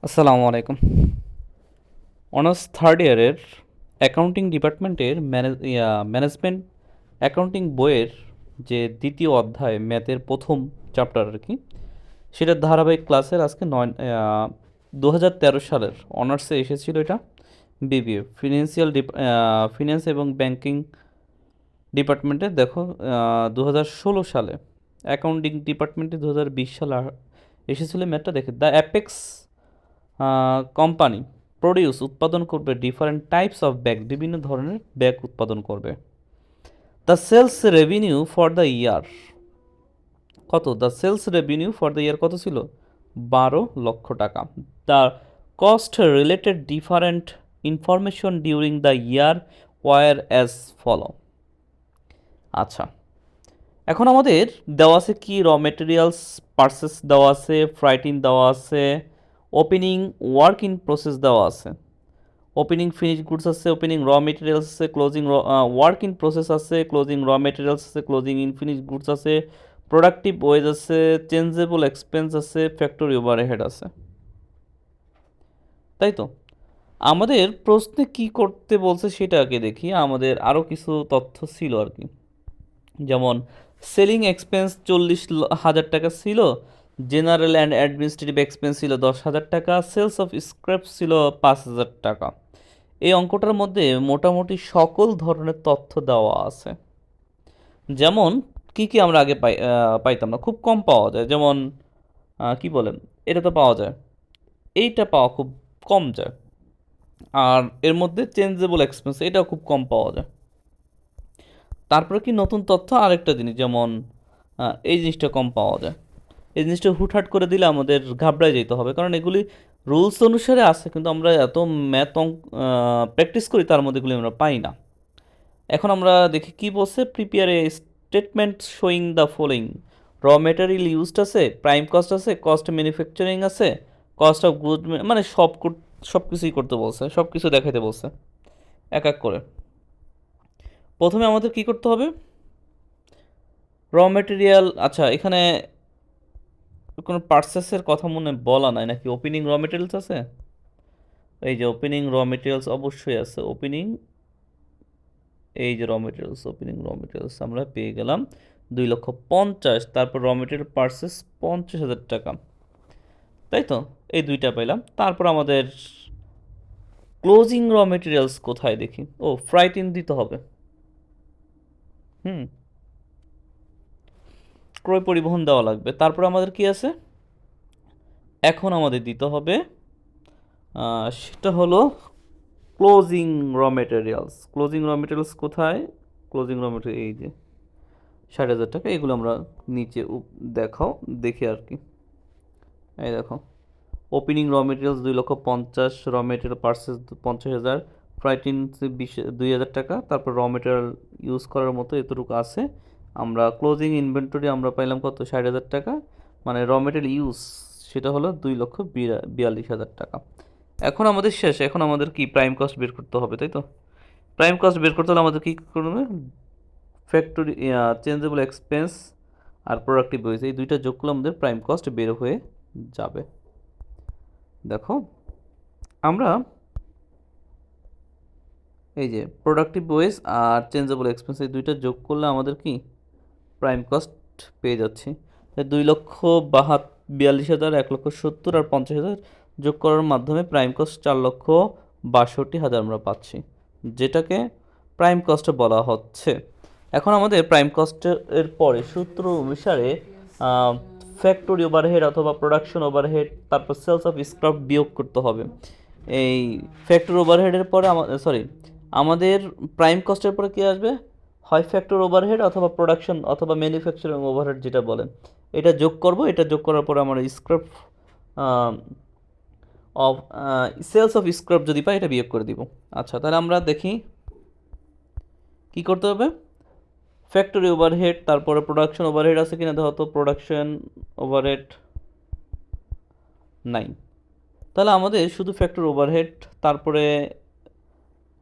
আসসালামু আলাইকুম। Honours third ইয়ারের অ্যাকাউন্টিং ডিপার্টমেন্টের ম্যানেজমেন্ট অ্যাকাউন্টিং বইয়ের যে দ্বিতীয় অধ্যায় ম্যাথের প্রথম চ্যাপ্টার আর কি, সেটার ধারাবাহিক ক্লাসের আজকে 2013 সালের অনার্সে এসেছিল এটা। বিবিএ ফিনান্স এবং ব্যাংকিং ডিপার্টমেন্টে দেখো 2016 সালে অ্যাকাউন্টিং ডিপার্টমেন্টে 2020 সালে এসেছিল ম্যাথটা। দেখে দ্য অ্যাপেক্স কোম্পানি উৎপাদন করবে ডিফারেন্ট টাইপস অফ ব্যাগ, বিভিন্ন ধরনের ব্যাগ উৎপাদন করবে। The sales revenue for the year the sales revenue for the year কত ছিল? 12 লক্ষ টাকা। The cost related different information during the year were as follow. আচ্ছা, এখন আমাদের দেওয়া আছে কি, র মেটেরিয়ালস পার্সেস দেওয়া আছে, ফ্রাইটিন দেওয়া আছে, ওপেনিং ওয়ার্ক ইন প্রসেস দেওয়া আছে, ওপেনিং ফিনিশ গুডস আছে, ওপেনিং র মেটেরিয়ালস আছে, ক্লোজিং ওয়ার্ক ইন প্রসেস আছে, ক্লোজিং র মেটেরিয়ালস আছে, ক্লোজিং ইন ফিনিশ গুডস আছে, প্রোডাক্টিভ ওয়েজ আছে, চেঞ্জেবল এক্সপেন্স আছে, ফ্যাক্টরি ওভারহেড আছে। তাই তো আমাদের প্রশ্নে কি করতে বলছে সেটা আগে দেখি। আমাদের আরও কিছু তথ্য ছিল আর কি, যেমন সেলিং এক্সপেন্স 40,000 টাকা ছিল, জেনারেল অ্যান্ড অ্যাডমিনিস্ট্রেটিভ এক্সপেন্স ছিল 10,000 টাকা, সেলস অফ স্ক্র্যাপ ছিল 5,000 টাকা। এই অঙ্কটার মধ্যে মোটামুটি সকল ধরনের তথ্য দেওয়া আছে। যেমন কি কি আমরা আগে পাইতাম না, খুব কম পাওয়া যায়। যেমন কি বলেন, এটা তো পাওয়া যায়, এইটা পাওয়া খুব কম যায়। আর এর মধ্যে চেঞ্জেবল এক্সপেন্স এটাও খুব কম পাওয়া যায়। তারপরে কি নতুন তথ্য আরেকটা জিনিস, যেমন এই জিনিসটা কম পাওয়া যায়। এই জিনিসটা হুটহাট করে দিলে আমাদের ঘাবড়ায় যেতে হবে, কারণ এগুলি রুলস অনুসারে আছে, কিন্তু আমরা এত ম্যাথ প্র্যাকটিস করি তার মধ্যে এগুলি আমরা পাই না। এখন আমরা দেখি কি বলছে, prepare a statement showing the following. র মেটেরিয়াল ইউজড আছে, প্রাইম কস্ট আছে, কস্ট ম্যানুফ্যাকচারিং আছে, কস্ট অফ গুড, মানে সব কিছুই করতে বলছে, সব কিছু দেখাইতে বলছে এক এক করে। প্রথমে আমাদের কি করতে হবে, র মেটেরিয়াল। আচ্ছা, এখানে কোনো পার্সেসের কথা মনে বলা নাই নাকি? ওপেনিং র মেটেরিয়ালস আছে, এই যে ওপেনিং র মেটেরিয়ালস অবশ্যই আছে। ওপেনিং, এই যে ওপেনিং র মেটেরিয়ালস আমরা পেয়ে গেলাম 2,50,000। তারপর র মেটেরিয়াল পার্সেস 50,000 টাকা, তাই তো? এই দুইটা পেলাম। তারপর আমাদের ক্লোজিং র মেটেরিয়ালস কোথায় দেখি, ও ফ্রাইট ইন দিতে হবে। হুম, ক্রয় পরিবহন দেওয়া লাগবে। তারপর আমাদের কি আছে, এখন আমাদের দিতে হবে সেটা হলো closing raw materials. Closing raw materials কোথায়? ক্লোজিং র মেটেরিয়াল এই যে 60,000 টাকা। এগুলো আমরা নিচে দেখাও, দেখি আর কি। এই দেখো, ওপেনিং র মেটেরিয়ালস 2,50,000, র মেটেরিয়াল পার্সেস 50,000, ফ্রাইটিন 2,000 টাকা। তারপর র মেটেরিয়াল ইউজ করার মতো এতটুকু আছে। আমরা ক্লোজিং ইনভেন্টরি আমরা পাইলাম কত? 60,000 টাকা। মানে র মেটেরিয়াল ইউজ সেটা হলো 2,42,000 টাকা। এখন আমাদের শেষ, এখন আমাদের কি প্রাইম কস্ট বের করতে হবে, তাই তো? প্রাইম কস্ট বের করতে হলে আমাদের কী করতে হবে, ফ্যাক্টরি চেঞ্জেবল এক্সপেন্স আর প্রোডাক্টিভ ওয়েজ, এই দুইটা যোগ করলে আমাদের প্রাইম কস্ট বের হয়ে যাবে। দেখো, আমরা এই যে প্রোডাক্টিভ ওয়েজ আর চেঞ্জেবল এক্সপেন্স এই দুইটা যোগ করলে আমাদের কি প্রাইম কস্ট পেয়ে যাচ্ছি। 2,42,000, 1,70,000 আর 50,000 যোগ করার মাধ্যমে প্রাইম কস্ট 4,62,000 আমরা পাচ্ছি, যেটাকে প্রাইম কস্ট বলা হচ্ছে। এখন আমাদের প্রাইম কস্টের পরে সূত্র অনুসারে ফ্যাক্টরি ওভারহেড অথবা প্রোডাকশন ওভারহেড, তারপর সেলস অফ স্ক্র্যাপ বিয়োগ করতে হবে। এই ফ্যাক্টরি ওভারহেডের পরে আমাদের প্রাইম কস্টের পরে কী আসবে, হয় ফ্যাক্টরি ওভারহেড অথবা প্রোডাকশন অথবা ম্যানুফ্যাকচারিং ওভারহেড যেটা বলেন, এটা যোগ করব। এটা যোগ করার পরে আমরা scrap of sales of scrap যদি পাই এটা বিয়োগ করে দিব। আচ্ছা, তাহলে আমরা দেখি কি করতে হবে। ফ্যাক্টরি ওভারহেড, তারপরে প্রোডাকশন ওভারহেড আছে কিনা দেখো তো, প্রোডাকশন ওভারহেড নাই। তাহলে আমাদের শুধু ফ্যাক্টরি ওভারহেড, তারপরে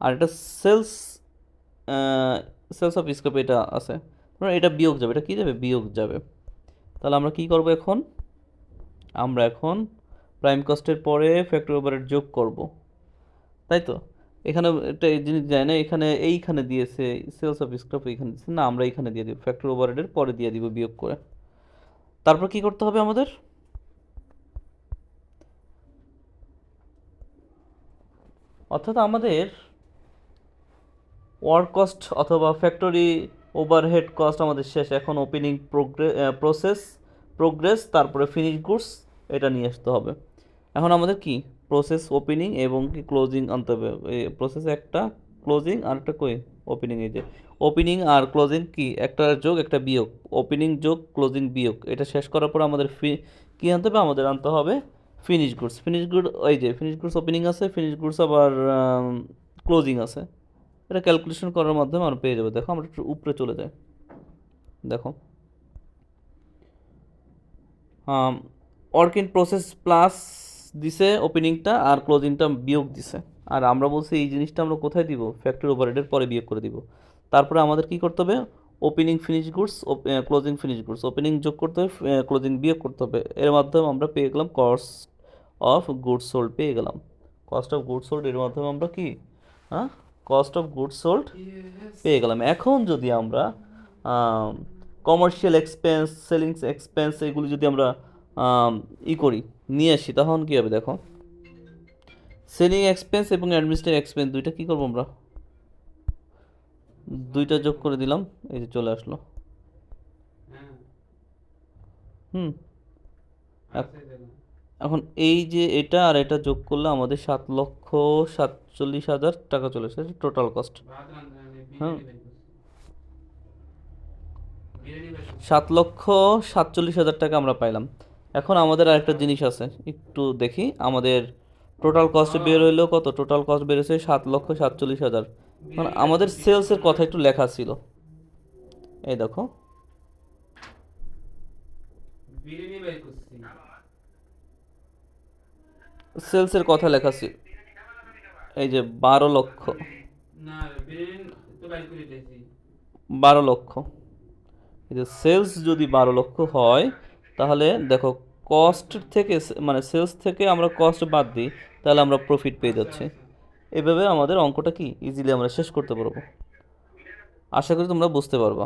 আর এটা সেলস সেলস অফ স্ক্র্যাপ এটা আছে, এটা বিয়োগ যাবে। এটা কি যাবে? বিয়োগ যাবে। তাহলে আমরা কি করব এখন, আমরা এখন প্রাইম কস্টের পরে ফ্যাক্টরি ওভারহেড যোগ করব, তাই তো? এখানে একটা এই জিনিস যায় না, এখানে এইখানে দিয়েছে সেলস অফ স্ক্র্যাপ, এইখানে দিয়েছে না, আমরা এইখানে দিয়ে দিব ফ্যাক্টরি ওভারহেডের পরে দিয়ে দিব বিয়োগ করে। তারপর কি করতে হবে আমাদের? অর্থাৎ আমাদের ওয়ার্ক কস্ট অথবা ফ্যাক্টরি ওভারহেড কস্ট আমাদের শেষ। এখন ওপেনিং প্রসেস, প্রোগ্রেস, তারপরে ফিনিশ গুডস, এটা নিয়ে আসতে হবে। এখন আমাদের কি প্রসেস, ওপেনিং এবং কি ক্লোজিং আনতে হবে। এই প্রসেস একটা, ক্লোজিং আর একটা কই ওপেনিং। এই যে ওপেনিং আর ক্লোজিং কি একটা যোগ একটা বিয়োগ, ওপেনিং যোগ ক্লোজিং বিয়োগ, এটা শেষ করার পর আমাদের কি আনতে হবে? আমাদের আনতে হবে ফিনিশ গুডস। ফিনিশ গুড, ওই যে ফিনিশ গুডস ওপেনিং আছে, ফিনিশ গুডস আবার ক্লোজিং আছে। এটা ক্যালকুলেশন করার মাধ্যমে আমরা পেয়ে যাবো। দেখো আমরা একটু উপরে চলে যাই, দেখো ওয়ার্ক ইন প্রসেস প্লাস দিছে ওপেনিংটা, আর ক্লোজিংটা বিয়োগ দিছে। আর আমরা বলছি এই জিনিসটা আমরা কোথায় দিব? ফ্যাক্টরি ওভারহেডের পরে বিয়োগ করে দিব। তারপরে আমাদের কি করতে হবে? Opening finish goods, closing finish goods, opening যোগ করতে হবে, ক্লোজিং বিয়োগ করতে হবে। এর মাধ্যমে আমরা পেয়ে গেলাম কস্ট অফ গুডস সোল্ড, পেয়ে গেলাম কস্ট অফ গুডস সোল্ড। এর মাধ্যমে আমরা কি, হ্যাঁ, কস্ট অফ গুডস সোল্ড পেয়ে গেলাম। এখন যদি আমরা কমার্শিয়াল এক্সপেন্স, সেলিং এক্সপেন্স, এগুলি যদি আমরা করি, নিয়ে আসি, তখন কী হবে দেখো। সেলিং এক্সপেন্স এবং অ্যাডমিনিস্ট্রেটিভ এক্সপেন্স দুইটা কী করবো আমরা? দুইটা যোগ করে দিলাম, এই যে চলে আসলো। হুম। এখন এই যে এটা আর এটা যোগ করলে আমাদের 7,47,000 টাকা চলে এসেছে টোটাল কস্ট। হ্যাঁ, 7,47,000 টাকা আমরা পাইলাম। এখন আমাদের আরেকটা জিনিস আছে, একটু দেখি। আমাদের টোটাল কস্ট বের হইলো কত? টোটাল কস্ট বেরোছে 7,47,000। মানে আমাদের সেলসের কথা একটু লেখা ছিল, এই দেখো সেলসের কথা লেখা ছিল, এই যে 12 লক্ষ, 12 লক্ষ। এই যে সেলস যদি 12 লক্ষ হয়, তাহলে দেখো কস্ট থেকে মানে সেলস থেকে আমরা কস্ট বাদ দিই, তাহলে আমরা প্রফিট পেয়ে যাচ্ছি। এভাবে আমাদের অঙ্কটা কি ইজিলি আমরা শেষ করতে পারবো। আশা করি তোমরা বুঝতে পারবা।